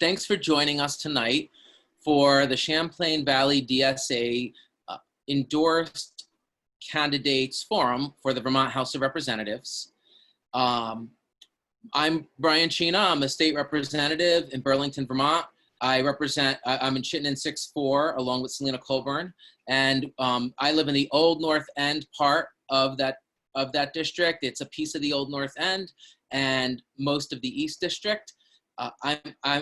Thanks for joining us tonight for the Champlain Valley DSA Endorsed Candidates Forum for the Vermont House of Representatives. I'm Brian Cina. I'm a state representative in Burlington, Vermont. I'm in Chittenden 6-4 along with Selene Colburn. And I live in the Old North End part of that district. It's a piece of the Old North End and most of the East District. I'm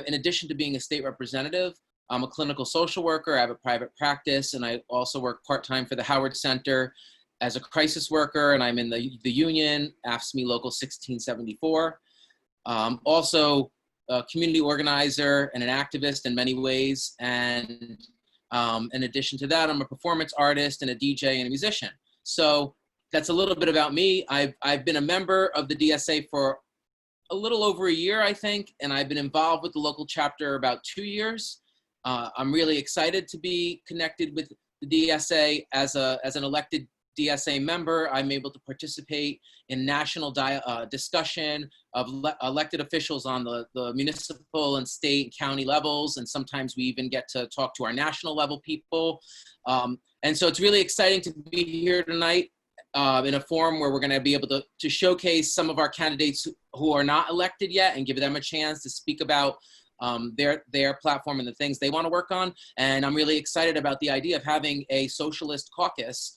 in addition to being a state representative, I'm a clinical social worker. I have a private practice, and I also work part-time for the Howard Center as a crisis worker, and I'm in the union, AFSCME Local 1674. Also a community organizer and an activist in many ways. And in addition to that, I'm a performance artist and a DJ and a musician. So that's a little bit about me. I've been a member of the DSA for a little over a year, I think, and I've been involved with the local chapter about 2 years. I'm really excited to be connected with the DSA as an elected DSA member. I'm able to participate in national discussion of elected officials on the municipal and state and county levels, and sometimes we even get to talk to our national level people. And so it's really exciting to be here tonight in a forum where we're going to be able to showcase some of our candidates who are not elected yet and give them a chance to speak about their platform and the things they want to work on. And I'm really excited about the idea of having a socialist caucus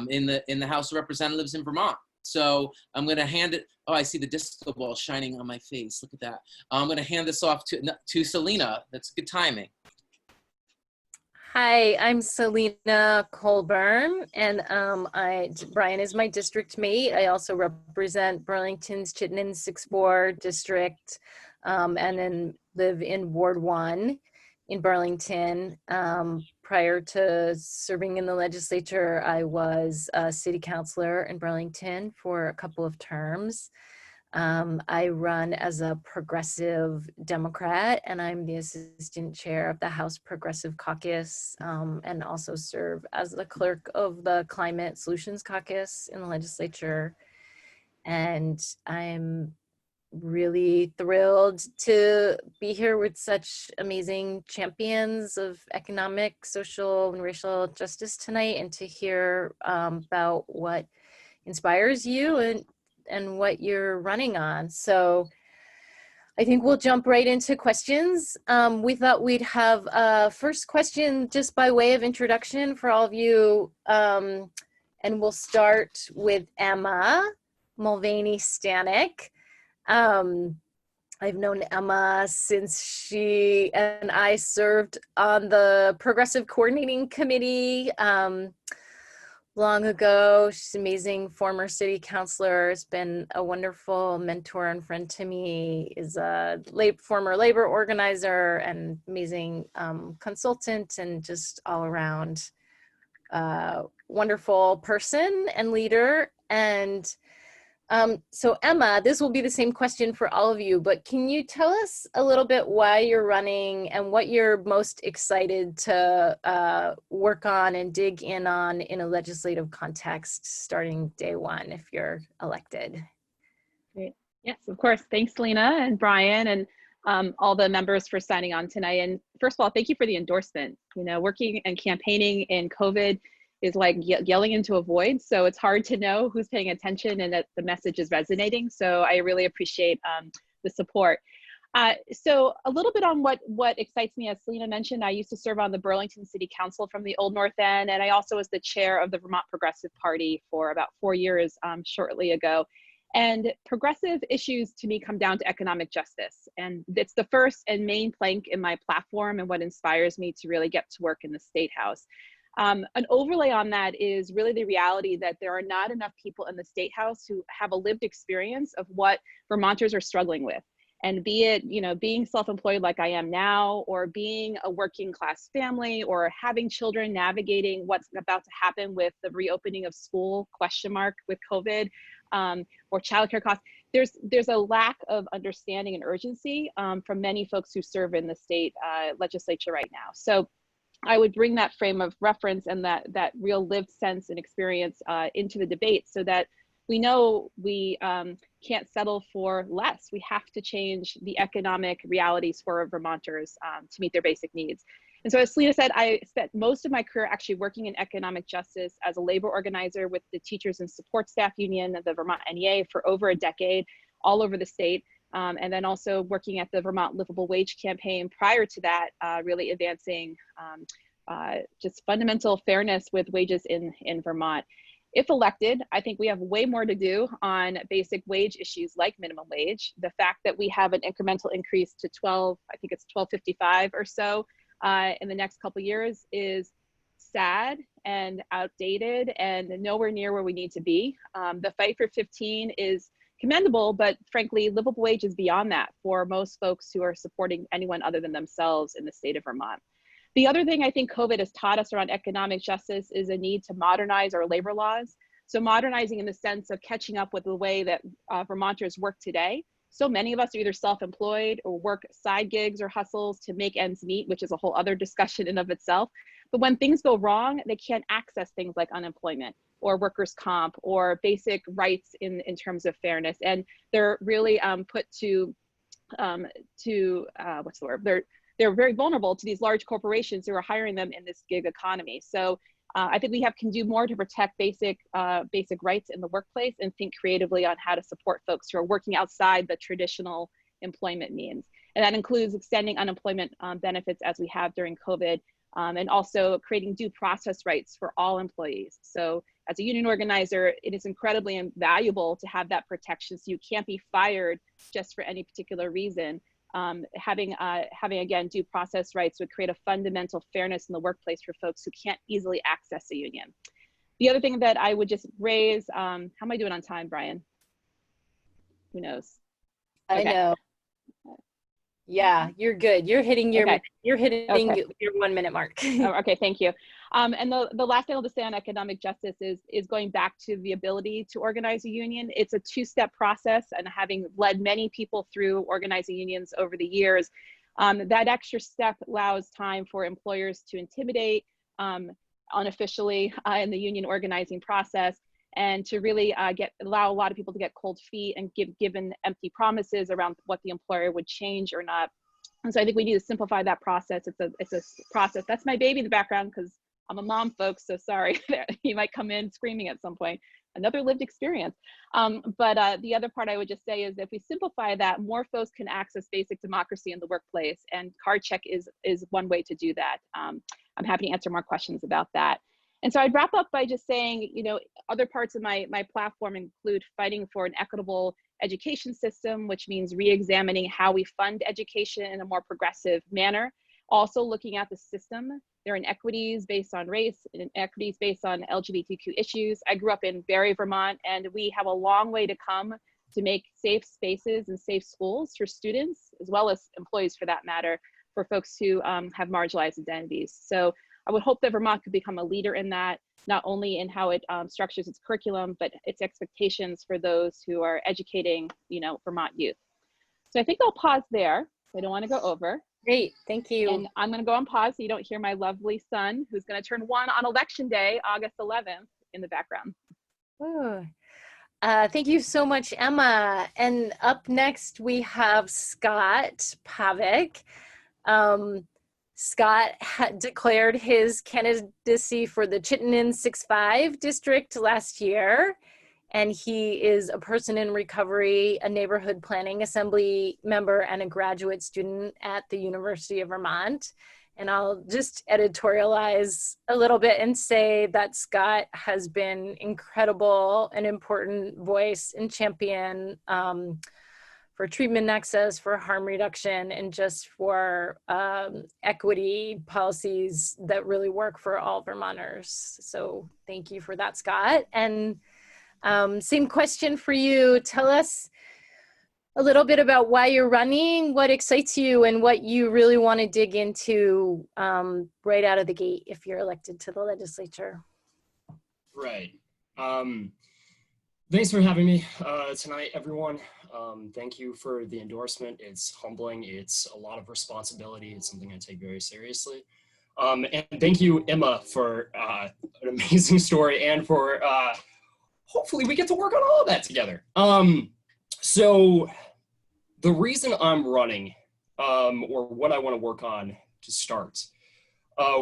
in the House of Representatives in Vermont. So I'm going to hand it. Oh, I see the disco ball shining on my face. Look at that. I'm going to hand this off to Selena. That's good timing. Hi, I'm Selene Colburn, and Brian is my district mate. I also represent Burlington's Chittenden 6-4 district, and then live in Ward 1 in Burlington. Prior to serving in the legislature, I was a city councilor in Burlington for a couple of terms. I run as a progressive Democrat, and I'm the assistant chair of the House Progressive Caucus, and also serve as the clerk of the Climate Solutions Caucus in the legislature. And I'm really thrilled to be here with such amazing champions of economic, social, and racial justice tonight, and to hear about what inspires you and what you're running on. So I think we'll jump right into questions. We thought we'd have a first question just by way of introduction for all of you. And we'll start with Emma Mulvaney-Stanek. I've known Emma since she and I served on the Progressive Coordinating Committee long ago. She's an amazing former city councilor, has been a wonderful mentor and friend to me, is a former labor organizer and amazing consultant, and just all around wonderful person and leader. And so Emma, this will be the same question for all of you, but can you tell us a little bit why you're running and what you're most excited to work on and dig in on in a legislative context starting day one if you're elected? Great. Yes, of course. Thanks, Selena and Brian, and all the members for signing on tonight. And first of all, thank you for the endorsement. You know, working and campaigning in COVID is like yelling into a void. So it's hard to know who's paying attention and that the message is resonating. So I really appreciate the support. So a little bit on what excites me, as Selena mentioned, I used to serve on the Burlington City Council from the Old North End, and I also was the chair of the Vermont Progressive Party for about 4 years shortly ago. And progressive issues to me come down to economic justice. And it's the first and main plank in my platform and what inspires me to really get to work in the State House. An overlay on that is really the reality that there are not enough people in the State House who have a lived experience of what Vermonters are struggling with. And be it, you know, being self-employed like I am now, or being a working class family, or having children navigating what's about to happen with the reopening of school, with COVID, or childcare costs. There's a lack of understanding and urgency from many folks who serve in the state legislature right now. So I would bring that frame of reference and that real lived sense and experience into the debate, so that we know we can't settle for less. We have to change the economic realities for Vermonters to meet their basic needs. And so as Selena said, I spent most of my career actually working in economic justice as a labor organizer with the Teachers and Support Staff Union of the Vermont NEA for over a decade, all over the state. And then also working at the Vermont Livable Wage Campaign prior to that, really advancing just fundamental fairness with wages in Vermont. If elected, I think we have way more to do on basic wage issues like minimum wage. The fact that we have an incremental increase to I think it's $12.55 or so in the next couple of years is sad and outdated and nowhere near where we need to be. The fight for 15 is commendable, but frankly, livable wage is beyond that for most folks who are supporting anyone other than themselves in the state of Vermont. The other thing I think COVID has taught us around economic justice is a need to modernize our labor laws. So modernizing in the sense of catching up with the way that Vermonters work today. So many of us are either self-employed or work side gigs or hustles to make ends meet, which is a whole other discussion in of itself. But when things go wrong, they can't access things like unemployment or workers' comp or basic rights in terms of fairness. And they're really put to what's the word? They're very vulnerable to these large corporations who are hiring them in this gig economy. So I think we can do more to protect basic rights in the workplace and think creatively on how to support folks who are working outside the traditional employment means. And that includes extending unemployment benefits as we have during COVID, and also creating due process rights for all employees. So as a union organizer, it is incredibly invaluable to have that protection so you can't be fired just for any particular reason. Having again due process rights would create a fundamental fairness in the workplace for folks who can't easily access a union. The other thing that I would just raise, how am I doing on time, Brian? Who knows? I Okay. know. Yeah, you're good. You're hitting your Okay. your 1 minute mark. Oh, okay, thank you. And the last thing I'll just say on economic justice is going back to the ability to organize a union. It's a two-step process, and having led many people through organizing unions over the years, that extra step allows time for employers to intimidate unofficially in the union organizing process, and to really allow a lot of people to get cold feet and given empty promises around what the employer would change or not. And so I think we need to simplify that process. It's a process. That's my baby in the background because I'm a mom, folks, so sorry. He might come in screaming at some point. Another lived experience. But the other part I would just say is if we simplify that, more folks can access basic democracy in the workplace, and card check is one way to do that. I'm happy to answer more questions about that. And so I'd wrap up by just saying, other parts of my platform include fighting for an equitable education system, which means re-examining how we fund education in a more progressive manner. Also looking at the system. There are inequities based on race, inequities based on LGBTQ issues. I grew up in Barre, Vermont, and we have a long way to come to make safe spaces and safe schools for students, as well as employees for that matter, for folks who have marginalized identities. So I would hope that Vermont could become a leader in that, not only in how it structures its curriculum, but its expectations for those who are educating, Vermont youth. So I think I'll pause there. I don't want to go over. Great, thank you. And I'm going to go on pause so you don't hear my lovely son, who's going to turn 1 on Election Day, August 11th, in the background. Ooh. Thank you so much, Emma. And up next, we have Scott Pavek. Scott had declared his candidacy for the Chittenden 6-5 district last year, and he is a person in recovery, a neighborhood planning assembly member, and a graduate student at the University of Vermont. And I'll just editorialize a little bit and say that Scott has been incredible, an important voice and champion for treatment access, for harm reduction, and just for equity policies that really work for all Vermonters. So thank you for that, Scott. And same question for you. Tell us a little bit about why you're running, what excites you, and what you really want to dig into right out of the gate if you're elected to the legislature. Right. Thanks for having me tonight, everyone. Thank you for the endorsement. It's humbling. It's a lot of responsibility. It's something I take very seriously. And thank you, Emma, for an amazing story, and for hopefully we get to work on all of that together. So the reason I'm running, or what I want to work on to start,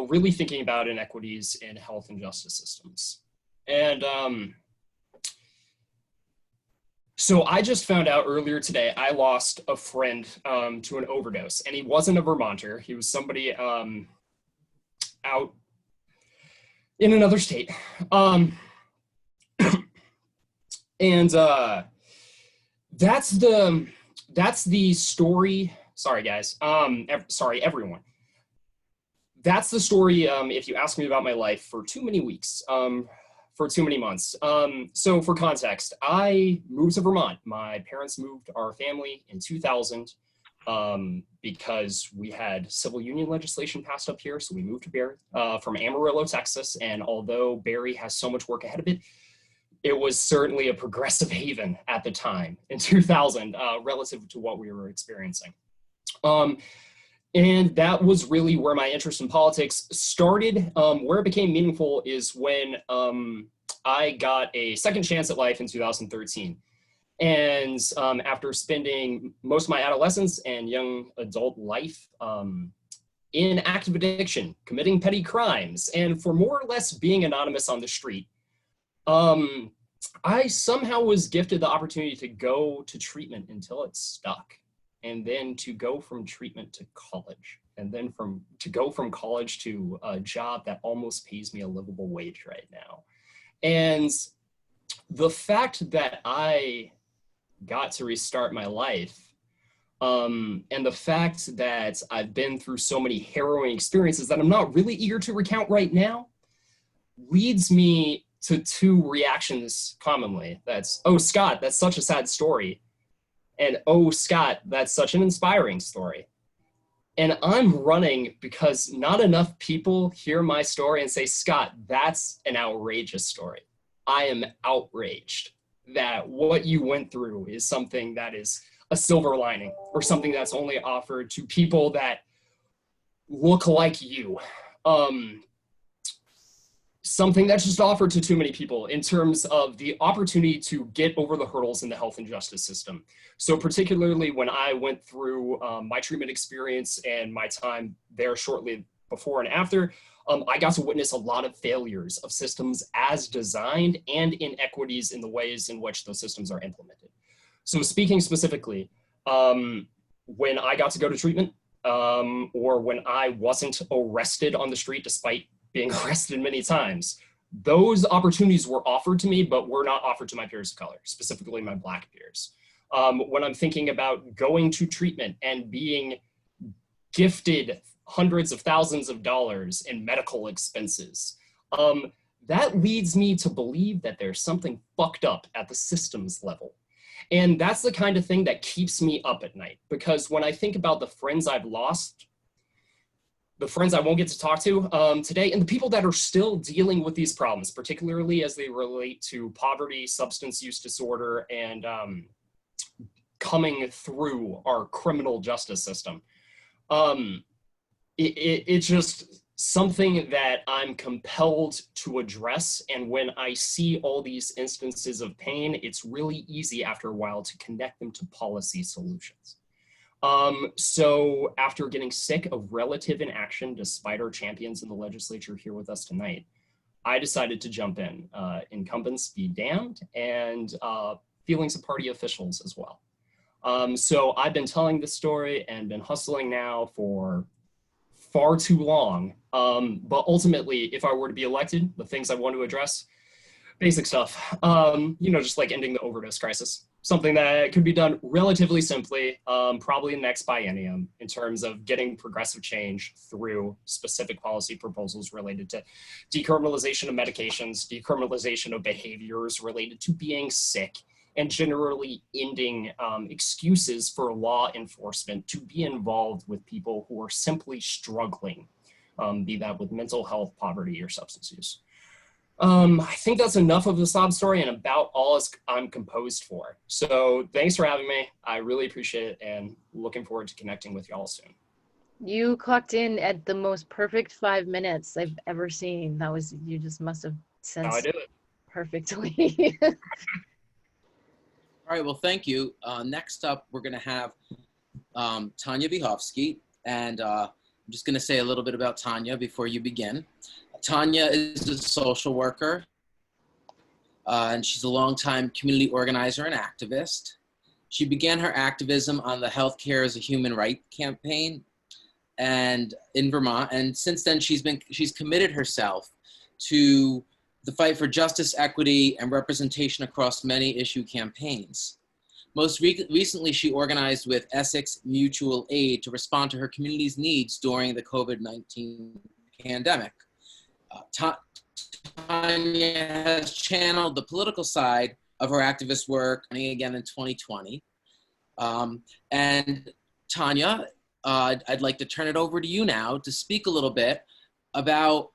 really thinking about inequities in health and justice systems. And so I just found out earlier today, I lost a friend to an overdose, and he wasn't a Vermonter. He was somebody out in another state. And that's the story. Sorry, guys. Sorry, everyone. That's the story, if you ask me about my life, for too many weeks, for too many months. So for context, I moved to Vermont. My parents moved our family in 2000 because we had civil union legislation passed up here. So we moved to Barry from Amarillo, Texas. And although Barry has so much work ahead of it, it was certainly a progressive haven at the time in 2000 relative to what we were experiencing. And that was really where my interest in politics started. Where it became meaningful is when I got a second chance at life in 2013. And after spending most of my adolescence and young adult life in active addiction, committing petty crimes, and for more or less being anonymous on the street, I somehow was gifted the opportunity to go to treatment until it stuck. And then to go from treatment to college, and then to go from college to a job that almost pays me a livable wage right now. And the fact that I got to restart my life, and the fact that I've been through so many harrowing experiences that I'm not really eager to recount right now, leads me to two reactions commonly. That's, "Oh, Scott, that's such a sad story." And, "Oh, Scott, that's such an inspiring story." And I'm running because not enough people hear my story and say, "Scott, that's an outrageous story." I am outraged that what you went through is something that is a silver lining, or something that's only offered to people that look like you. Something that's just offered to too many people in terms of the opportunity to get over the hurdles in the health and justice system. So particularly when I went through my treatment experience and my time there shortly before and after, I got to witness a lot of failures of systems as designed and inequities in the ways in which those systems are implemented. So speaking specifically, when I got to go to treatment, or when I wasn't arrested on the street despite being arrested many times, those opportunities were offered to me, but were not offered to my peers of color, specifically my Black peers. When I'm thinking about going to treatment and being gifted hundreds of thousands of dollars in medical expenses, that leads me to believe that there's something fucked up at the systems level. And that's the kind of thing that keeps me up at night, because when I think about the friends I've lost, the friends I won't get to talk to today, and the people that are still dealing with these problems, particularly as they relate to poverty, substance use disorder, and coming through our criminal justice system. It's just something that I'm compelled to address. And when I see all these instances of pain, it's really easy after a while to connect them to policy solutions. So after getting sick of relative inaction, despite our champions in the legislature here with us tonight, I decided to jump in. Incumbents be damned, and feelings of party officials as well. So I've been telling this story and been hustling now for far too long. But ultimately, if I were to be elected, the things I want to address, basic stuff, just like ending the overdose crisis. Something that could be done relatively simply, probably in the next biennium, in terms of getting progressive change through specific policy proposals related to decriminalization of medications, decriminalization of behaviors related to being sick, and generally ending excuses for law enforcement to be involved with people who are simply struggling, be that with mental health, poverty, or substance use. I think that's enough of the sob story and about all I'm composed for. So thanks for having me. I really appreciate it, and looking forward to connecting with y'all soon. You clocked in at the most perfect 5 minutes I've ever seen. That was, you just must have How I sensed do it. perfectly. All All right, well, thank you. Next up, we're going to have Tanya Vyhovsky, and I'm just going to say a little bit about Tanya before you begin. Tanya is a social worker, and she's a longtime community organizer and activist. She began her activism on the Healthcare as a Human Right campaign and in Vermont, and since then she's committed herself to the fight for justice, equity, and representation across many issue campaigns. Most recently, she organized with Essex Mutual Aid to respond to her community's needs during the COVID-19 pandemic. Tanya has channeled the political side of her activist work again in 2020. And Tanya, I'd like to turn it over to you now to speak a little bit about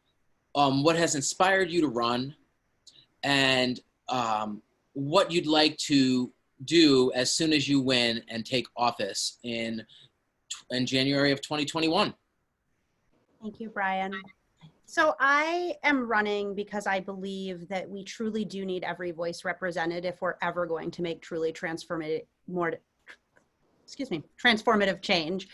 what has inspired you to run and what you'd like to do as soon as you win and take office in January of 2021. Thank you, Brian. So I am running because I believe that we truly do need every voice represented if we're ever going to make truly transformative change.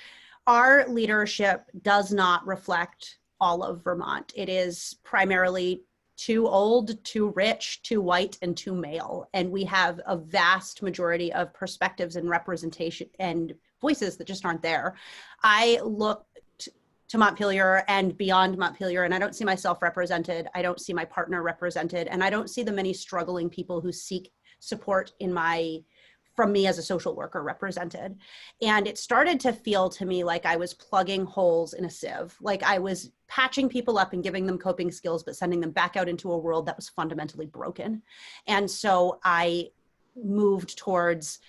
Our leadership does not reflect all of Vermont. It is primarily too old, too rich, too white, and too male. And we have a vast majority of perspectives and representation and voices that just aren't there. I look to Montpelier and beyond Montpelier, and I don't see myself represented. I don't see my partner represented, and I don't see the many struggling people who seek support from me as a social worker represented. And it started to feel to me like I was plugging holes in a sieve, like I was patching people up and giving them coping skills, but sending them back out into a world that was fundamentally broken. And so I moved towards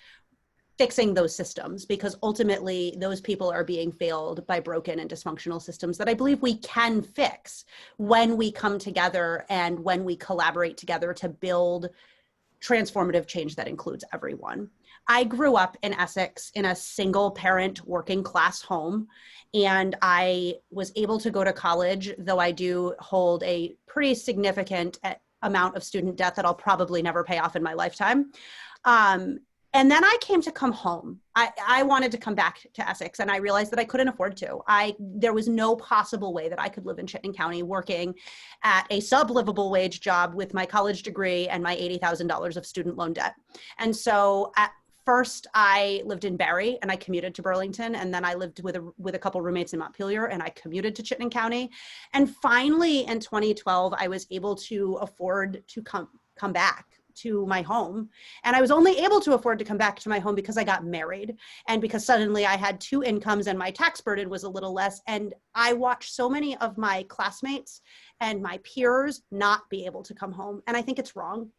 fixing those systems, because ultimately those people are being failed by broken and dysfunctional systems that I believe we can fix when we come together and when we collaborate together to build transformative change that includes everyone. I grew up in Essex in a single parent working class home, and I was able to go to college, though I do hold a pretty significant amount of student debt that I'll probably never pay off in my lifetime. And then I came to come home. I wanted to come back to Essex, and I realized that I couldn't afford to. There was no possible way that I could live in Chittenden County working at a sub-livable wage job with my college degree and my $80,000 of student loan debt. And so at first I lived in Barrie and I commuted to Burlington, and then I lived with a couple roommates in Montpelier and I commuted to Chittenden County. And finally in 2012, I was able to afford to come back to my home. And I was only able to afford to come back to my home because I got married, and because suddenly I had two incomes and my tax burden was a little less. And I watched so many of my classmates and my peers not be able to come home. And I think it's wrong.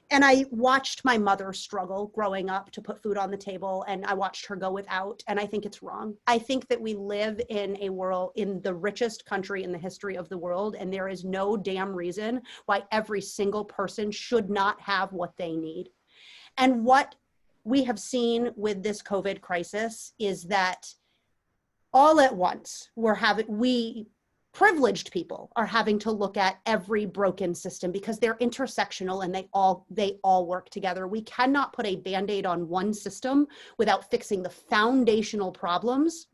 And I watched my mother struggle growing up to put food on the table, and I watched her go without, and I think it's wrong. I think that we live in a world, in the richest country in the history of the world, and there is no damn reason why every single person should not have what they need. And what we have seen with this COVID crisis is that all at once we privileged people are having to look at every broken system because they're intersectional and they all work together. We cannot put a Band-Aid on one system without fixing the foundational problems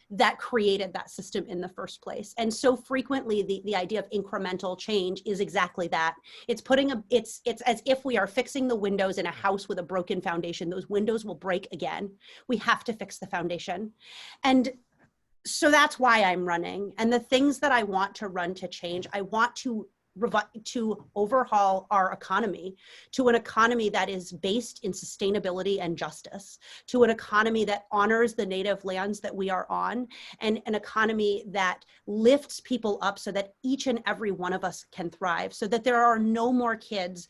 that created that system in the first place. And so frequently the idea of incremental change is exactly that. It's as if we are fixing the windows in a house with a broken foundation. Those windows will break again. We have to fix the foundation. And so that's why I'm running. And the things that I want to run to change, I want to overhaul our economy to an economy that is based in sustainability and justice, to an economy that honors the native lands that we are on, and an economy that lifts people up so that each and every one of us can thrive, so that there are no more kids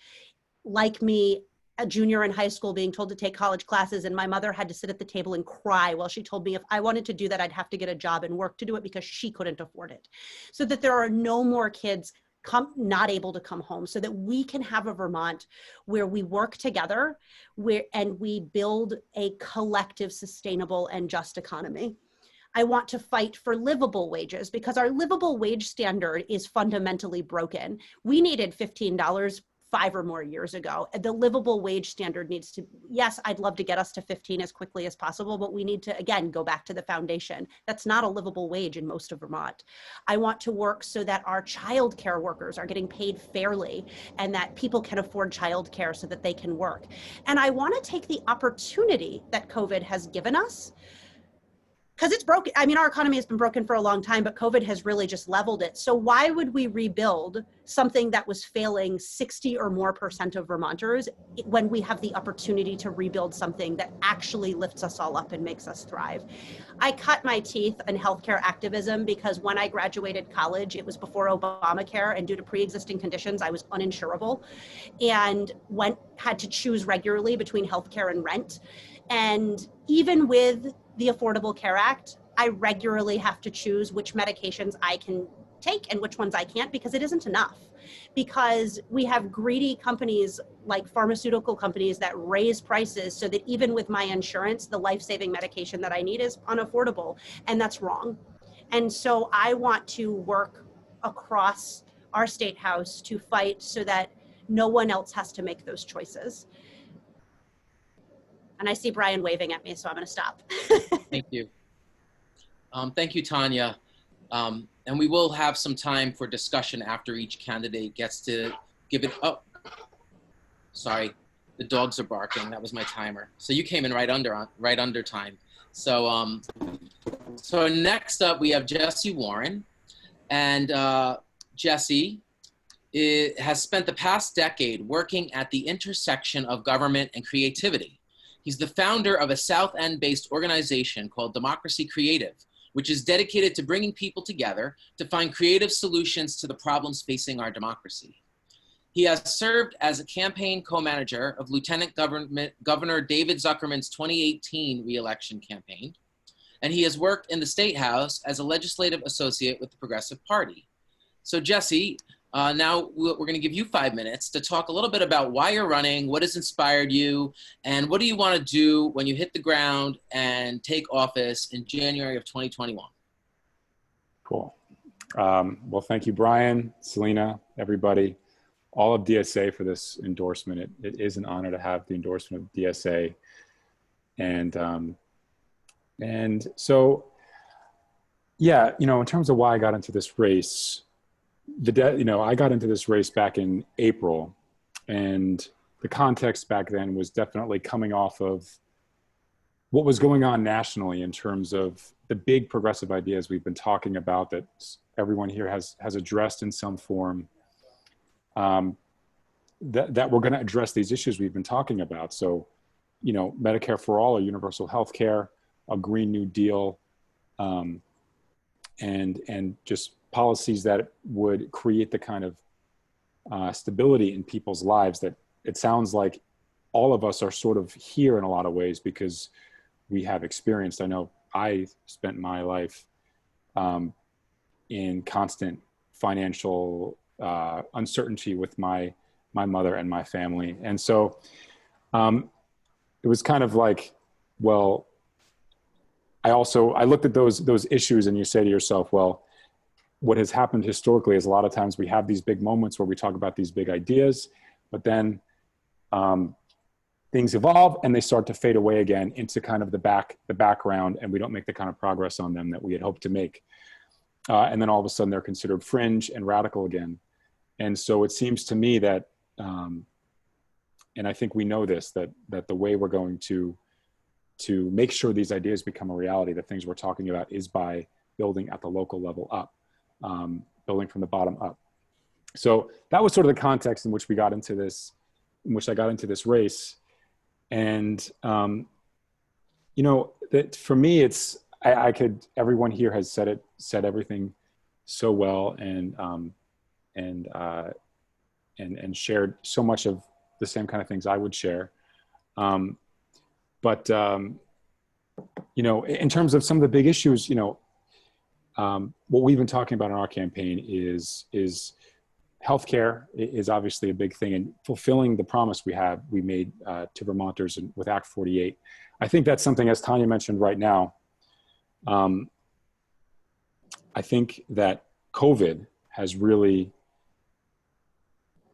like me, a junior in high school, being told to take college classes, and my mother had to sit at the table and cry while she told me if I wanted to do that, I'd have to get a job and work to do it because she couldn't afford it. So that there are no more kids not able to come home, so that we can have a Vermont where we work together and we build a collective, sustainable, and just economy. I want to fight for livable wages because our livable wage standard is fundamentally broken. We needed $15 5 or more years ago. The livable wage standard needs to, yes, I'd love to get us to 15 as quickly as possible, but we need to, again, go back to the foundation. That's not a livable wage in most of Vermont. I want to work so that our childcare workers are getting paid fairly and that people can afford childcare so that they can work. And I want to take the opportunity that COVID has given us, because it's broken. I mean, our economy has been broken for a long time, but COVID has really just leveled it. So why would we rebuild something that was failing 60 or more % of Vermonters when we have the opportunity to rebuild something that actually lifts us all up and makes us thrive? I cut my teeth in healthcare activism because when I graduated college, it was before Obamacare, and due to pre-existing conditions, I was uninsurable and had to choose regularly between healthcare and rent. And even with the Affordable Care Act, I regularly have to choose which medications I can take and which ones I can't, because it isn't enough. Because we have greedy companies like pharmaceutical companies that raise prices so that even with my insurance, the life-saving medication that I need is unaffordable, and that's wrong. And so I want to work across our state house to fight so that no one else has to make those choices. And I see Brian waving at me, so I'm going to stop. Thank you. Thank you, Tanya. And we will have some time for discussion after each candidate gets to give it. Oh, sorry, the dogs are barking. That was my timer. So you came in right under time. So, so next up we have Jesse Warren, and Jesse has spent the past decade working at the intersection of government and creativity. He's the founder of a South End-based organization called Democracy Creative, which is dedicated to bringing people together to find creative solutions to the problems facing our democracy. He has served as a campaign co-manager of Lieutenant Governor David Zuckerman's 2018 re-election campaign, and he has worked in the State House as a legislative associate with the Progressive Party. So Jesse, now we're going to give you 5 minutes to talk a little bit about why you're running, what has inspired you, and what do you want to do when you hit the ground and take office in January of 2021. Cool. Well, thank you, Brian, Selena, everybody, all of DSA for this endorsement. It is an honor to have the endorsement of DSA. And so, yeah, you know, in terms of why I got into this race, I got into this race back in April, and the context back then was definitely coming off of what was going on nationally in terms of the big progressive ideas we've been talking about that everyone here has addressed in some form, that we're going to address these issues we've been talking about. So, you know, Medicare for all, or universal health care, a Green New Deal, and just policies that would create the kind of stability in people's lives that it sounds like all of us are sort of here in a lot of ways because we have experienced. I know I spent my life in constant financial uncertainty with my mother and my family. And so it was kind of like, well, I looked at those issues, and you say to yourself, well, what has happened historically is a lot of times we have these big moments where we talk about these big ideas, but then things evolve and they start to fade away again into kind of the background, and we don't make the kind of progress on them that we had hoped to make. And then all of a sudden they're considered fringe and radical again. And so it seems to me that, and I think we know this, that the way we're going to make sure these ideas become a reality, the things we're talking about, is by building at the local level up. Building from the bottom up. So that was sort of the context in which I got into this race. And, you know, that for me, everyone here has said everything so well, and shared so much of the same kind of things I would share. But you know, in terms of some of the big issues, you know, what we've been talking about in our campaign is healthcare is obviously a big thing, and fulfilling the promise we made to Vermonters with Act 48. I think that's something, as Tanya mentioned right now, I think that COVID has really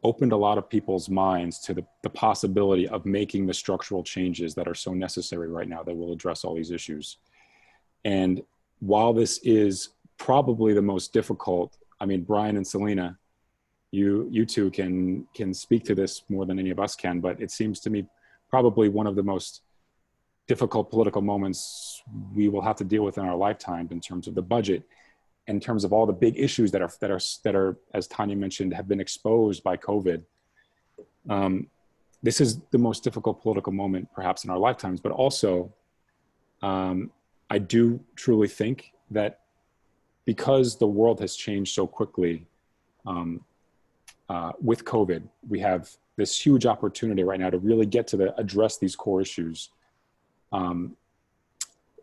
opened a lot of people's minds to the possibility of making the structural changes that are so necessary right now that will address all these issues. And while this is probably the most difficult, I mean, Brian and Selena, you two can speak to this more than any of us can, but it seems to me probably one of the most difficult political moments we will have to deal with in our lifetime in terms of the budget, in terms of all the big issues that are, as Tanya mentioned, have been exposed by COVID. This is the most difficult political moment perhaps in our lifetimes, but also I do truly think that because the world has changed so quickly with COVID, we have this huge opportunity right now to really get to address these core issues,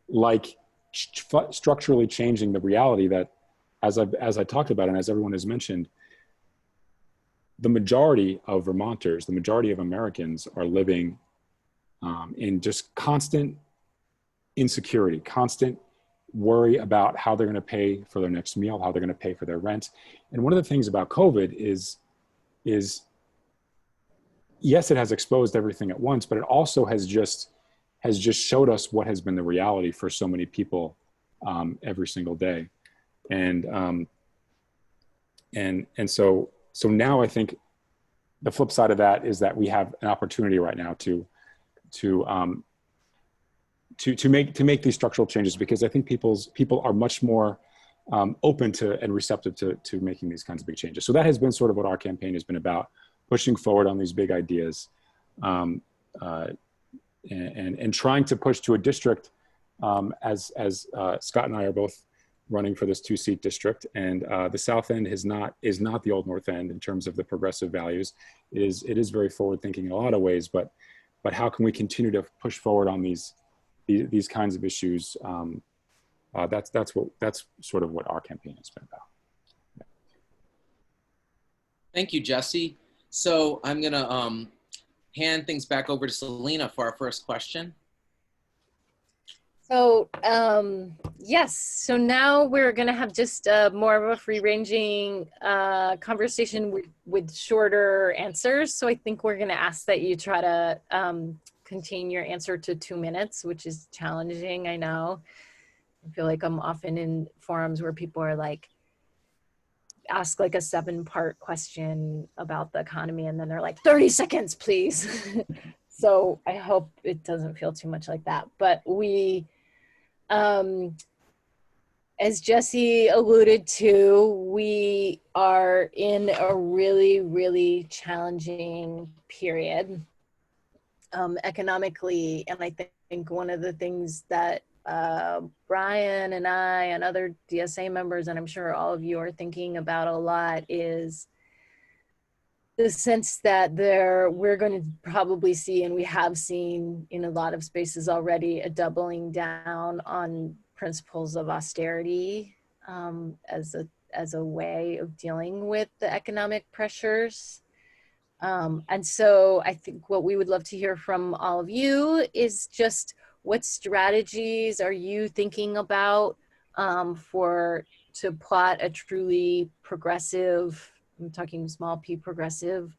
like structurally changing the reality that, as I talked about and as everyone has mentioned, the majority of Vermonters, the majority of Americans are living in just constant insecurity, constant worry about how they're going to pay for their next meal, how they're going to pay for their rent. And one of the things about COVID is yes, it has exposed everything at once, but it also has just showed us what has been the reality for so many people every single day. And so now I think the flip side of that is that we have an opportunity right now to make these structural changes, because I think people are much more open to and receptive to making these kinds of big changes. So that has been sort of what our campaign has been about, pushing forward on these big ideas, and trying to push to a district, as Scott and I are both running for this 2-seat district, and the South End is not the old North End in terms of the progressive values. It is very forward thinking in a lot of ways, but how can we continue to push forward on these kinds of issues? That's sort of what our campaign has been about. Yeah. Thank you, Jesse. So I'm gonna hand things back over to Selena for our first question. So yes, so now we're gonna have just more of a free-ranging conversation with shorter answers. So I think we're gonna ask that you try to contain your answer to 2 minutes, which is challenging, I know. I feel like I'm often in forums where people are like, ask like a 7-part question about the economy, and then they're like, 30 seconds, please. So I hope it doesn't feel too much like that. But we, as Jesse alluded to, we are in a really, really challenging period economically. And I think one of the things that Brian and I and other DSA members, and I'm sure all of you are thinking about a lot, is the sense that we're going to probably see, and we have seen in a lot of spaces already, a doubling down on principles of austerity as a way of dealing with the economic pressures. And so I think what we would love to hear from all of you is just what strategies are you thinking about to plot a truly progressive, I'm talking small p progressive,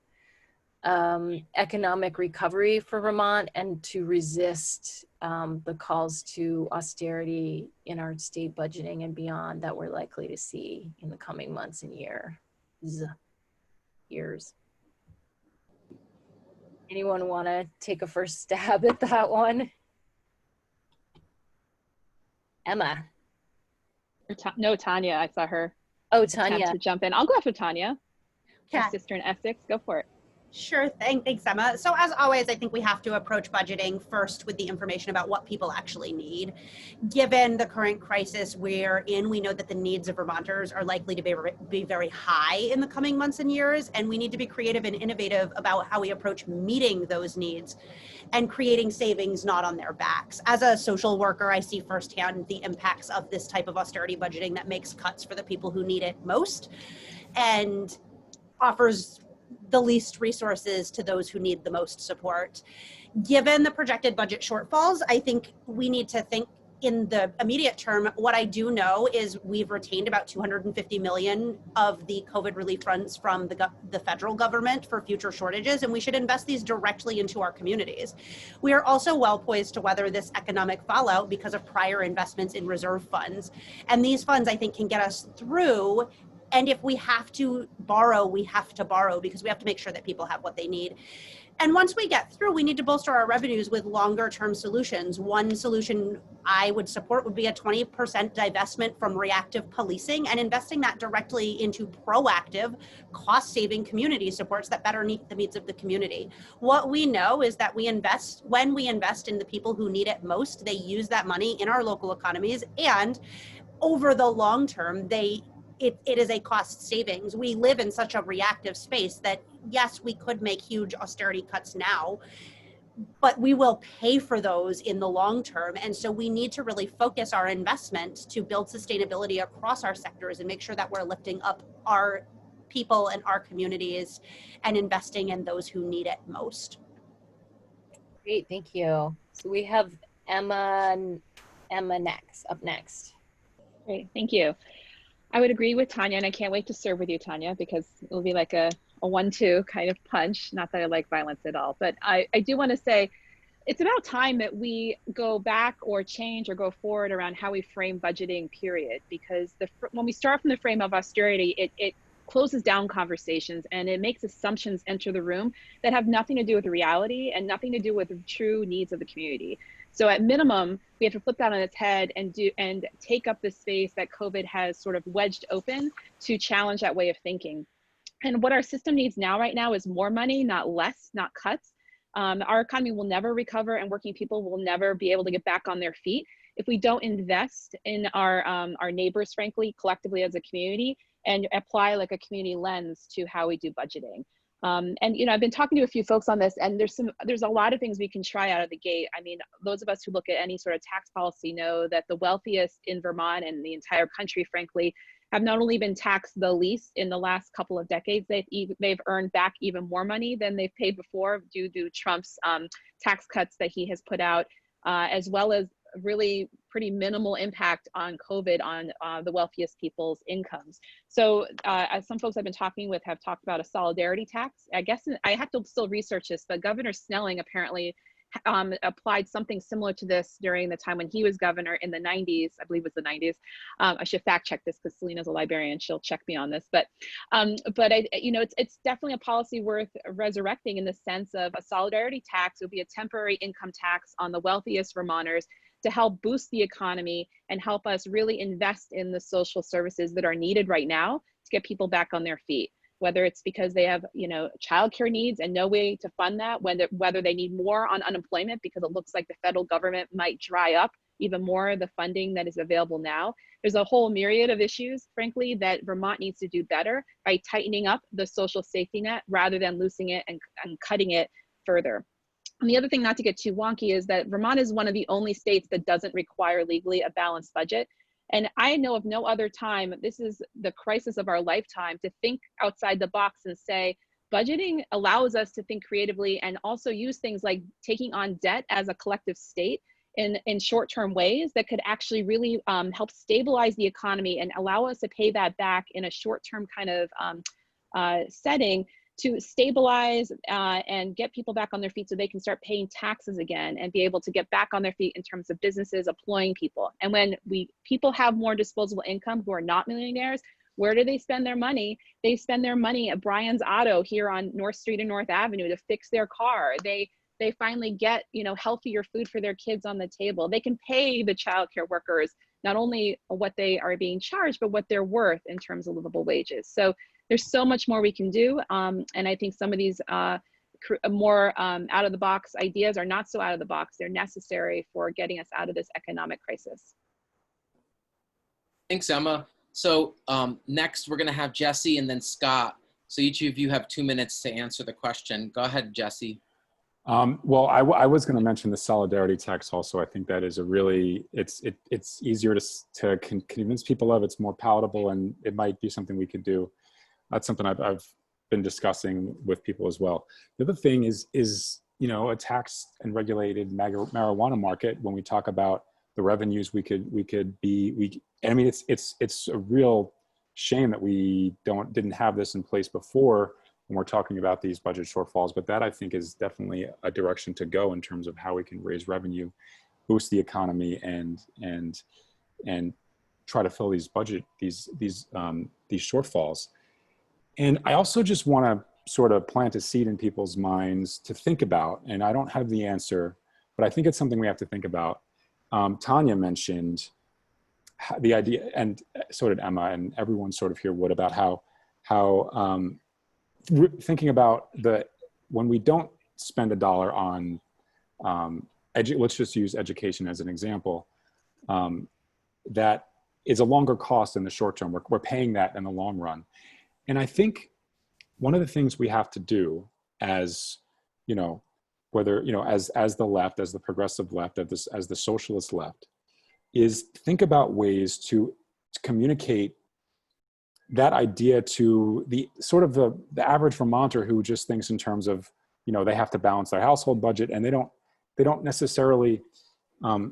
economic recovery for Vermont, and to resist the calls to austerity in our state budgeting and beyond that we're likely to see in the coming months and years. Anyone want to take a first stab at that one? Emma. No, Tanya. I saw her. Oh, Tanya. To jump in. I'll go after Tanya. Yeah. My sister in Essex. Go for it. Sure thing. Thanks, Emma. So as always, I think we have to approach budgeting first with the information about what people actually need. Given the current crisis we're in, we know that the needs of Vermonters are likely to be very high in the coming months and years, and we need to be creative and innovative about how we approach meeting those needs and creating savings not on their backs. As a social worker, I see firsthand the impacts of this type of austerity budgeting that makes cuts for the people who need it most and offers the least resources to those who need the most support. Given the projected budget shortfalls, I think we need to think in the immediate term, what I do know is we've retained about $250 million of the COVID relief funds from the federal government for future shortages, and we should invest these directly into our communities. We are also well poised to weather this economic fallout because of prior investments in reserve funds. And these funds, I think, can get us through. And if we have to borrow, we have to borrow because we have to make sure that people have what they need. And once we get through, we need to bolster our revenues with longer term solutions. One solution I would support would be a 20% divestment from reactive policing and investing that directly into proactive, cost-saving community supports that better meet the needs of the community. What we know is that when we invest in the people who need it most, they use that money in our local economies, and over the long term, it is a cost savings. We live in such a reactive space that yes, we could make huge austerity cuts now, but we will pay for those in the long term. And so we need to really focus our investment to build sustainability across our sectors and make sure that we're lifting up our people and our communities and investing in those who need it most. Great, thank you. So we have Emma up next. Great, thank you. I would agree with Tanya, and I can't wait to serve with you, Tanya, because it'll be like a 1-2 kind of punch. Not that I like violence at all, but I do want to say it's about time that we go back or change or go forward around how we frame budgeting, period. Because when we start from the frame of austerity, it closes down conversations and it makes assumptions enter the room that have nothing to do with reality and nothing to do with the true needs of the community. So at minimum, we have to flip that on its head and take up the space that COVID has sort of wedged open to challenge that way of thinking. And what our system needs right now is more money, not less, not cuts. Our economy will never recover and working people will never be able to get back on their feet if we don't invest in our neighbors, frankly, collectively as a community, and apply like a community lens to how we do budgeting. And I've been talking to a few folks on this, and there's a lot of things we can try out of the gate. I mean, those of us who look at any sort of tax policy know that the wealthiest in Vermont and the entire country, frankly, have not only been taxed the least in the last couple of decades, they've earned back even more money than they've paid before due to Trump's tax cuts that he has put out, as well as really pretty minimal impact on COVID on the wealthiest people's incomes. So as some folks I've been talking with have talked about a solidarity tax. I guess I have to still research this, but Governor Snelling apparently applied something similar to this during the time when he was governor in the 90s, I believe it was the 90s. I should fact check this because Selena's a librarian, she'll check me on this. But it's definitely a policy worth resurrecting in the sense of a solidarity tax. It would be a temporary income tax on the wealthiest Vermonters to help boost the economy and help us really invest in the social services that are needed right now to get people back on their feet. Whether it's because they have, childcare needs and no way to fund that, whether they need more on unemployment because it looks like the federal government might dry up even more the funding that is available now. There's a whole myriad of issues, frankly, that Vermont needs to do better by tightening up the social safety net rather than loosening it and cutting it further. And the other thing, not to get too wonky, is that Vermont is one of the only states that doesn't require legally a balanced budget. And I know of no other time, this is the crisis of our lifetime, to think outside the box and say, budgeting allows us to think creatively and also use things like taking on debt as a collective state in short-term ways that could actually really help stabilize the economy and allow us to pay that back in a short-term kind of setting to stabilize and get people back on their feet so they can start paying taxes again and be able to get back on their feet in terms of businesses employing people. And when people have more disposable income who are not millionaires, where do they spend their money? They spend their money at Brian's Auto here on North Street and North Avenue to fix their car. They finally get healthier food for their kids on the table. They can pay the childcare workers not only what they are being charged, but what they're worth in terms of livable wages. So there's so much more we can do. And I think some of these more out of the box ideas are not so out of the box. They're necessary for getting us out of this economic crisis. Thanks, Emma. So next we're gonna have Jesse and then Scott. So each of you have 2 minutes to answer the question. Go ahead, Jesse. Well, I was going to mention the solidarity tax also. I think that is a really, it's easier to convince people of, it's more palatable, and it might be something we could do. That's something I've been discussing with people as well. The other thing is a tax and regulated marijuana market. When we talk about the revenues I mean, it's a real shame that we didn't have this in place before when we're talking about these budget shortfalls, but that I think is definitely a direction to go in terms of how we can raise revenue, boost the economy, and try to fill these shortfalls. And I also just want to sort of plant a seed in people's minds to think about, and I don't have the answer, but I think it's something we have to think about. Tanya mentioned the idea, and so did Emma, and everyone sort of here would, about how thinking about when we don't spend $1 on, let's just use education as an example, that is a longer cost in the short term. We're paying that in the long run. And I think one of the things we have to do as, whether, as the left, as the progressive left, as the socialist left, is think about ways to communicate that idea to the sort of the average Vermonter who just thinks in terms of, they have to balance their household budget, and they don't necessarily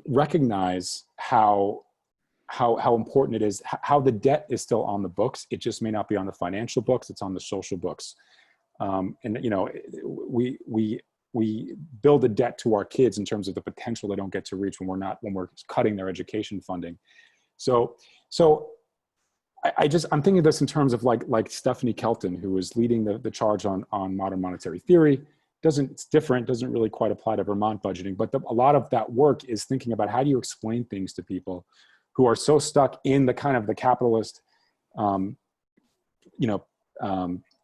recognize how important it is, how the debt is still on the books. It just may not be on the financial books, it's on the social books. We build a debt to our kids in terms of the potential they don't get to reach when we're cutting their education funding. So I'm thinking of this in terms of like Stephanie Kelton, who is leading the charge on modern monetary theory. It's different, doesn't really quite apply to Vermont budgeting, but a lot of that work is thinking about how do you explain things to people who are so stuck in the kind of the capitalist,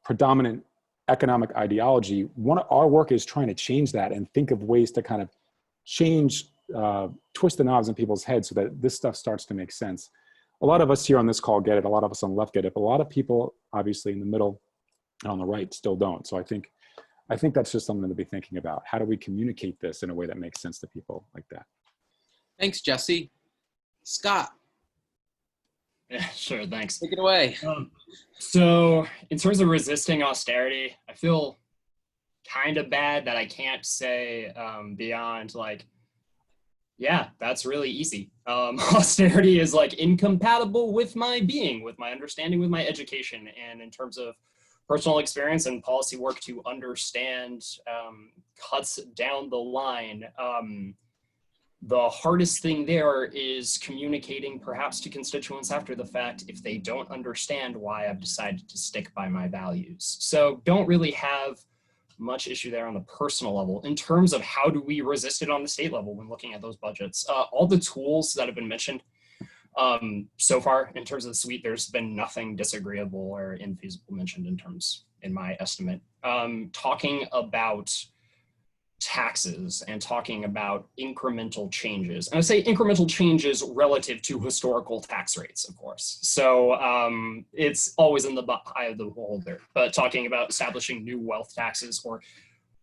predominant economic ideology. Our work is trying to change that and think of ways to kind of twist the knobs in people's heads so that this stuff starts to make sense. A lot of us here on this call get it. A lot of us on the left get it, but a lot of people, obviously, in the middle and on the right still don't. So I think that's just something to be thinking about. How do we communicate this in a way that makes sense to people like that? Thanks, Jesse. Scott. Yeah, sure, thanks. Take it away. So in terms of resisting austerity, I feel kind of bad that I can't say beyond yeah, that's really easy. Austerity is incompatible with my being, with my understanding, with my education, and in terms of personal experience and policy work to understand cuts down the line. The hardest thing there is communicating perhaps to constituents after the fact if they don't understand why I've decided to stick by my values. So don't really have much issue there on the personal level. In terms of how do we resist it on the state level when looking at those budgets, all the tools that have been mentioned so far in terms of the suite, there's been nothing disagreeable or infeasible mentioned in my estimate. Talking about taxes and talking about incremental changes. And I say incremental changes relative to historical tax rates, of course. So it's always in the eye of the beholder, but talking about establishing new wealth taxes or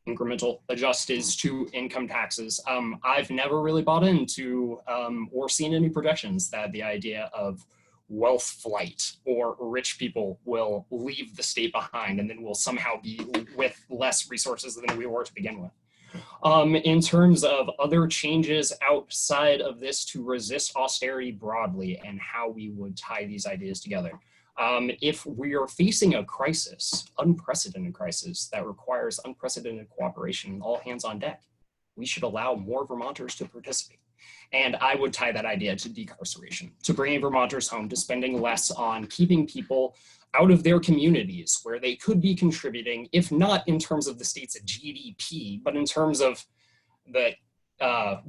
incremental adjustments to income taxes. I've never really bought into or seen any projections that the idea of wealth flight or rich people will leave the state behind and then will somehow be with less resources than we were to begin with. In terms of other changes outside of this to resist austerity broadly and how we would tie these ideas together. If we are facing a crisis, unprecedented crisis that requires unprecedented cooperation, all hands on deck, we should allow more Vermonters to participate. And I would tie that idea to decarceration, to bringing Vermonters home, to spending less on keeping people out of their communities where they could be contributing, if not in terms of the state's GDP, but in terms of the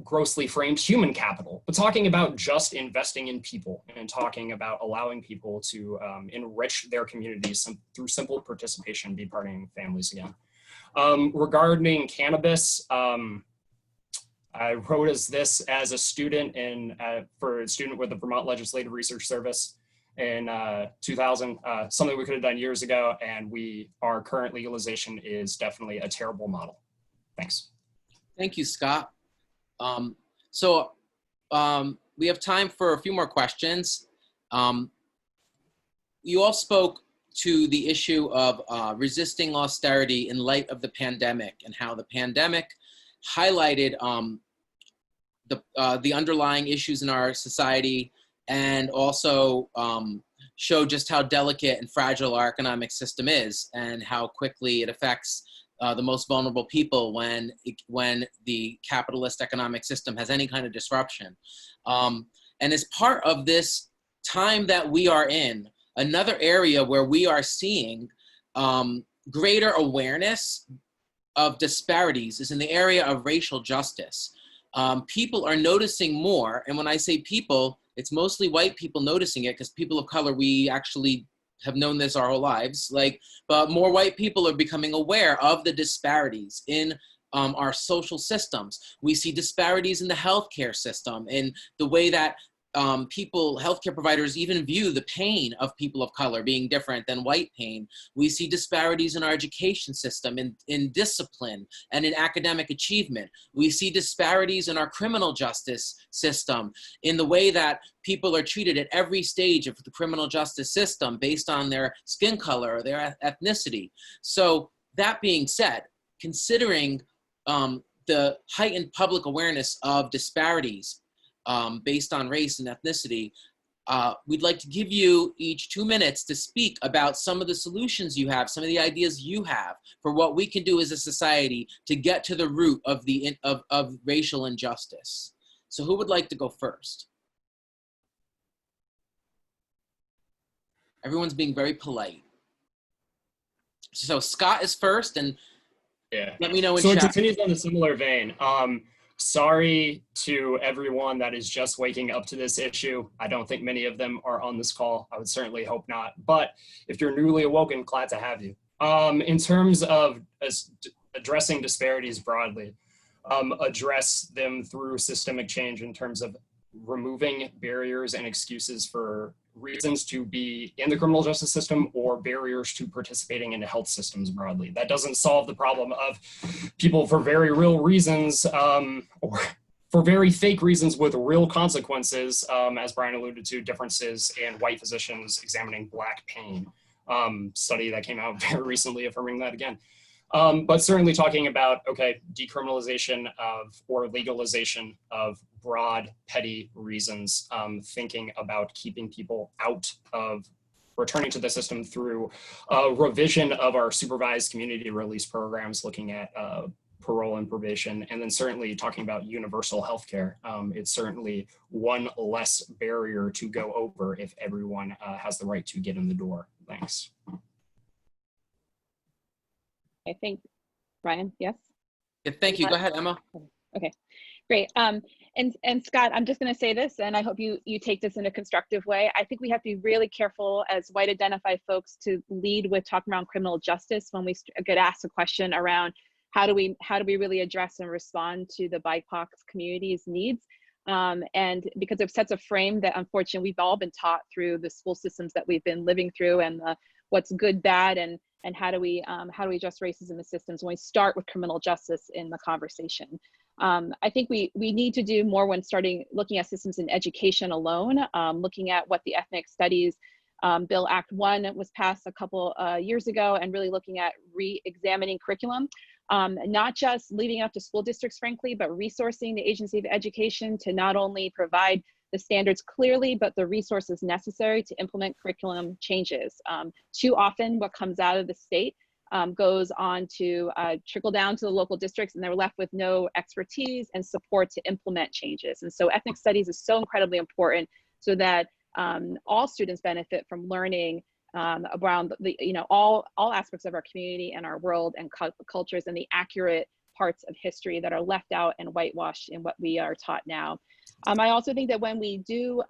grossly framed human capital, but talking about just investing in people and talking about allowing people to enrich their communities through simple participation, be parting families again. Regarding cannabis, I wrote this as a student for a student with the Vermont Legislative Research Service in 2000, something we could have done years ago, and our current legalization is definitely a terrible model. Thanks. Thank you, Scott. We have time for a few more questions. You all spoke to the issue of resisting austerity in light of the pandemic and how the pandemic highlighted the underlying issues in our society, and also show just how delicate and fragile our economic system is, and how quickly it affects the most vulnerable people when the capitalist economic system has any kind of disruption. And as part of this time that we are in, another area where we are seeing greater awareness of disparities is in the area of racial justice. People are noticing more, and when I say people, it's mostly white people noticing it, because people of color, we actually have known this our whole lives, but more white people are becoming aware of the disparities in our social systems. We see disparities in the healthcare system, in the way that healthcare providers even view the pain of people of color being different than white pain. We see disparities in our education system, in discipline and in academic achievement. We see disparities in our criminal justice system, in the way that people are treated at every stage of the criminal justice system based on their skin color or their ethnicity. So that being said, considering the heightened public awareness of disparities based on race and ethnicity, we'd like to give you each 2 minutes to speak about some of the solutions you have, some of the ideas you have for what we can do as a society to get to the root of of racial injustice. So who would like to go first? Everyone's being very polite. So Scott is first, and let me know in so it chat. continues on a similar vein. Sorry to everyone that is just waking up to this issue. I don't think many of them are on this call. I would certainly hope not. But if you're newly awoken, glad to have you. In terms of addressing disparities broadly, address them through systemic change in terms of removing barriers and excuses for reasons to be in the criminal justice system or barriers to participating in health systems broadly. That doesn't solve the problem of people for very real reasons or for very fake reasons with real consequences, as Brian alluded to, differences in white physicians examining Black pain. Study that came out very recently affirming that again. But certainly talking about, okay, decriminalization of or legalization of broad, petty reasons, thinking about keeping people out of returning to the system through revision of our supervised community release programs, looking at parole and probation, and then certainly talking about universal healthcare. It's certainly one less barrier to go over if everyone has the right to get in the door. Thanks. I think, Brian, yes? Yeah, thank you. Go ahead, Emma. Okay, great. And Scott, I'm just going to say this, and I hope you take this in a constructive way. I think we have to be really careful as white identified folks to lead with talking around criminal justice when we get asked a question around how do we really address and respond to the BIPOC community's needs. And because it sets a frame that unfortunately we've all been taught through the school systems that we've been living through, and what's good, bad, and how do we address racism in the systems when we start with criminal justice in the conversation. I think we need to do more when looking at systems in education alone, looking at what the Ethnic Studies Bill Act 1 was passed a couple years ago, and really looking at re-examining curriculum, not just leaving it up to school districts, frankly, but resourcing the Agency of Education to not only provide the standards clearly, but the resources necessary to implement curriculum changes. Too often what comes out of the state goes on to trickle down to the local districts, and they're left with no expertise and support to implement changes. And so ethnic studies is so incredibly important so that all students benefit from learning around all aspects of our community and our world and cultures, and the accurate parts of history that are left out and whitewashed in what we are taught now. I also think that when we do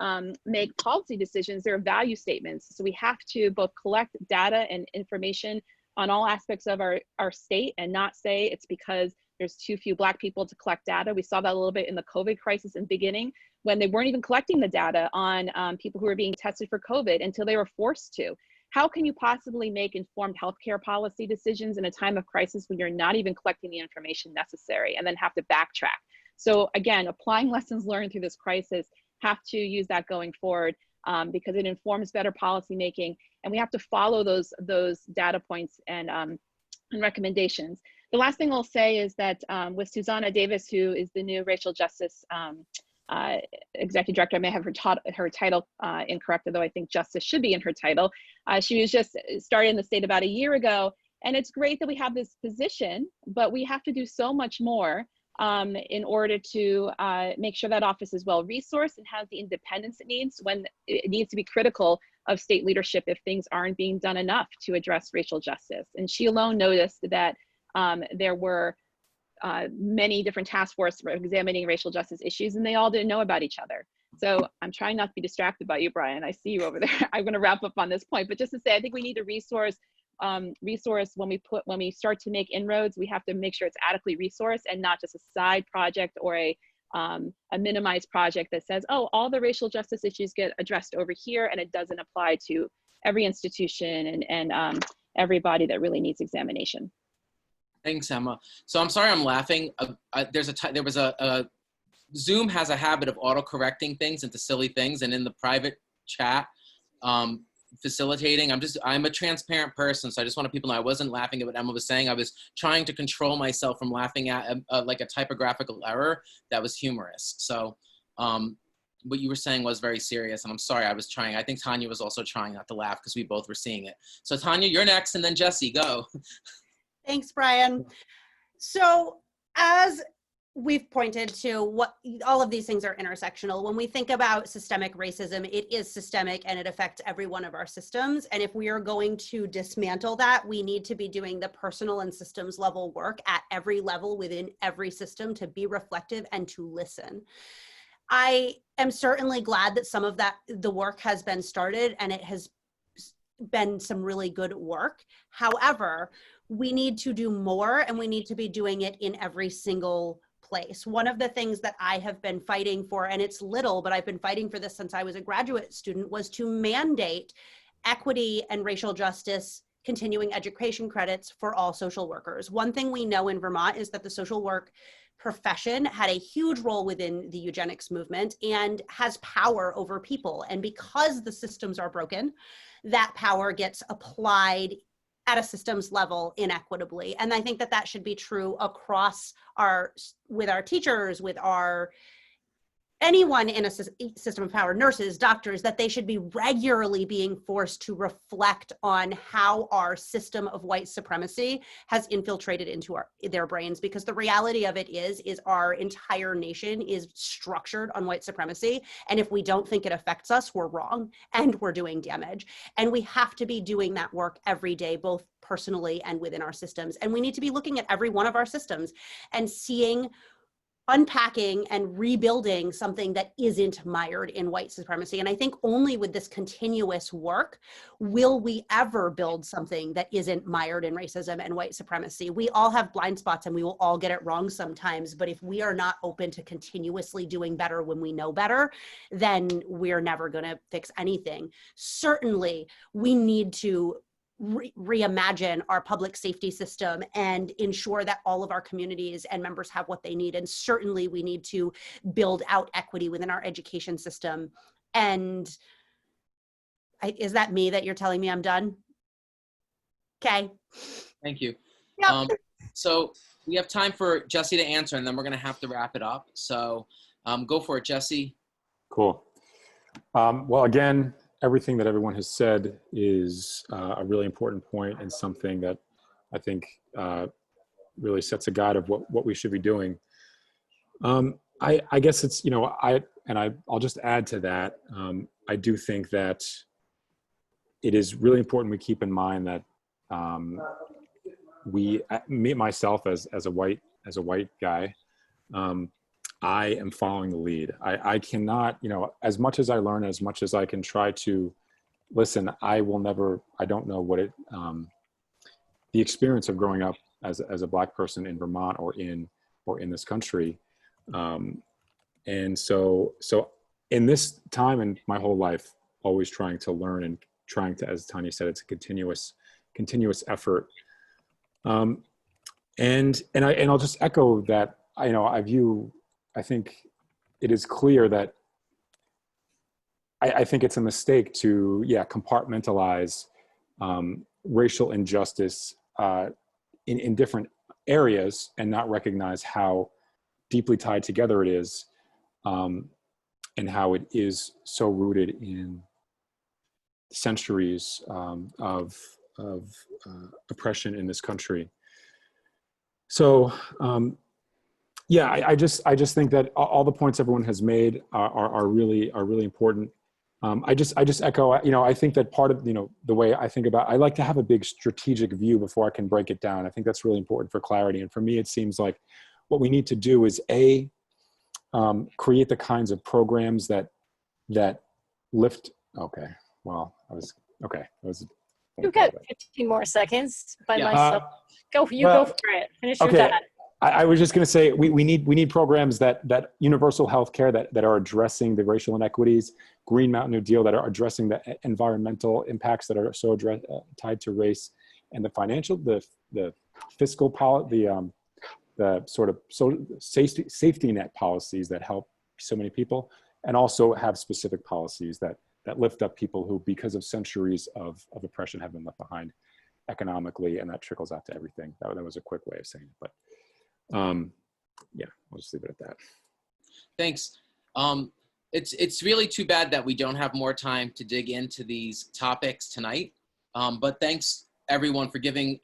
make policy decisions, there are value statements. So we have to both collect data and information on all aspects of our state, and not say it's because there's too few Black people to collect data. We saw that a little bit in the COVID crisis in the beginning, when they weren't even collecting the data on people who were being tested for COVID until they were forced to. How can you possibly make informed healthcare policy decisions in a time of crisis when you're not even collecting the information necessary and then have to backtrack? So again, applying lessons learned through this crisis, have to use that going forward because it informs better policy making, and we have to follow those data points and recommendations. the last thing I'll say is that with Susanna Davis, who is the new racial justice executive director, I may have her title incorrect, although I think justice should be in her title. She was just started in the state about a year ago. And it's great that we have this position, but we have to do so much more in order to make sure that office is well resourced and has the independence it needs when it needs to be critical of state leadership if things aren't being done enough to address racial justice. And she alone noticed that there were many different task forces examining racial justice issues, and they all didn't know about each other. So I'm trying not to be distracted by you, Brian. I see you over there. I'm going to wrap up on this point, but just to say, I think we need to resource when we start to make inroads. We have to make sure it's adequately resourced and not just a side project or a minimized project that says, oh, all the racial justice issues get addressed over here and it doesn't apply to every institution and everybody that really needs examination. Thanks, Emma. So I'm sorry I'm laughing. Zoom has a habit of auto-correcting things into silly things, and in the private chat, facilitating, I'm a transparent person, so I just want people to know I wasn't laughing at what Emma was saying. I was trying to control myself from laughing at like a typographical error that was humorous. So what you were saying was very serious, and I'm sorry, I think Tanya was also trying not to laugh because we both were seeing it. So Tanya, you're next, and then Jesse, go. Thanks, Brian. So as we've pointed to, what all of these things are intersectional. When we think about systemic racism, it is systemic and it affects every one of our systems. And if we are going to dismantle that, we need to be doing the personal and systems level work at every level within every system to be reflective and to listen. I am certainly glad that some of the work has been started, and it has been some really good work. However, we need to do more, and we need to be doing it in every single place. One of the things that I have been fighting for, and it's little, but I've been fighting for this since I was a graduate student, was to mandate equity and racial justice continuing education credits for all social workers. One thing we know in Vermont is that the social work profession had a huge role within the eugenics movement and has power over people. And because the systems are broken, that power gets applied at a systems level inequitably. And I think that that should be true across with our teachers, with anyone in a system of power, nurses, doctors, that they should be regularly being forced to reflect on how our system of white supremacy has infiltrated into their brains. Because the reality of it is our entire nation is structured on white supremacy. And if we don't think it affects us, we're wrong and we're doing damage. And we have to be doing that work every day, both personally and within our systems. And we need to be looking at every one of our systems and unpacking and rebuilding something that isn't mired in white supremacy. And I think only with this continuous work will we ever build something that isn't mired in racism and white supremacy. We all have blind spots and we will all get it wrong sometimes, but if we are not open to continuously doing better when we know better, then we're never going to fix anything. Certainly, we need to reimagine our public safety system and ensure that all of our communities and members have what they need. And certainly we need to build out equity within our education system. And is that me that you're telling me I'm done? Okay. Thank you. Yep. So we have time for Jesse to answer, and then we're going to have to wrap it up. So go for it, Jesse. Cool. Well, again, everything that everyone has said is a really important point and something that I think really sets a guide of what we should be doing. I guess it's, I'll just add to that. I do think that it is really important we keep in mind that myself as a white guy, I am following the lead. I cannot, as much as I learn, as much as I can try to listen, I don't know what the experience of growing up as a Black person in Vermont or in this country. And so in this time in my whole life, always trying to learn and trying to, as Tanya said, it's a continuous effort. And I'll just echo that, I think it is clear that I think it's a mistake to, compartmentalize racial injustice in different areas and not recognize how deeply tied together it is, and how it is so rooted in centuries of oppression in this country. So yeah, I just think that all the points everyone has made are really important. I just echo, I think that part of, the way I think about, I like to have a big strategic view before I can break it down. I think that's really important for clarity. And for me, it seems like what we need to do is create the kinds of programs that lift. Okay. Well, You've got 15 more seconds by Yeah. myself. Go for it. Finish your okay. thought. I was just going to say we need programs that universal health care that are addressing the racial inequities, Green Mountain New Deal that are addressing the environmental impacts that are so tied to race, and the fiscal policy, the sort of safety net policies that help so many people, and also have specific policies that lift up people who, because of centuries of oppression, have been left behind economically, and that trickles out to everything. That was a quick way of saying it, but yeah, I'll just leave it at that. Thanks. It's really too bad that we don't have more time to dig into these topics tonight. But thanks everyone for giving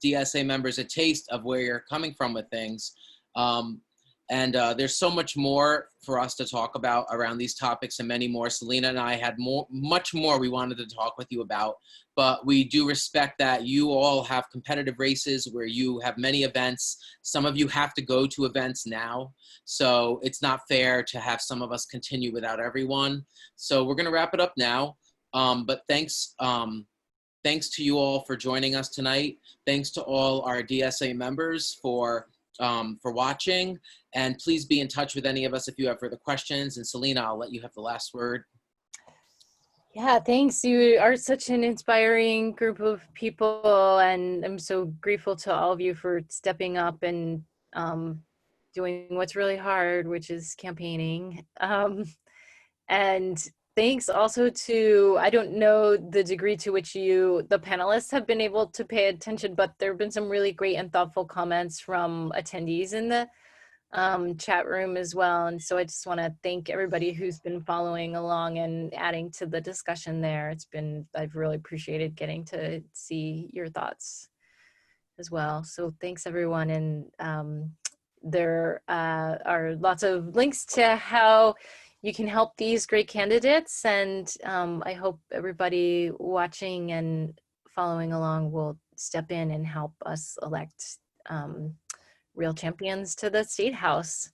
DSA members a taste of where you're coming from with things. And there's so much more for us to talk about around these topics and many more. Selena and I had much more we wanted to talk with you about, but we do respect that you all have competitive races where you have many events. Some of you have to go to events now, so it's not fair to have some of us continue without everyone. So we're gonna wrap it up now, but thanks to you all for joining us tonight. Thanks to all our DSA members for watching, and please be in touch with any of us if you have further questions. And Selena, I'll let you have the last word. Yeah, thanks. You are such an inspiring group of people, and I'm so grateful to all of you for stepping up and doing what's really hard, which is campaigning. And thanks also to, I don't know the degree to which the panelists have been able to pay attention, but there have been some really great and thoughtful comments from attendees in the chat room as well. And so I just want to thank everybody who's been following along and adding to the discussion there. I've really appreciated getting to see your thoughts as well. So thanks everyone. And there are lots of links to how you can help these great candidates. And I hope everybody watching and following along will step in and help us elect real champions to the State House.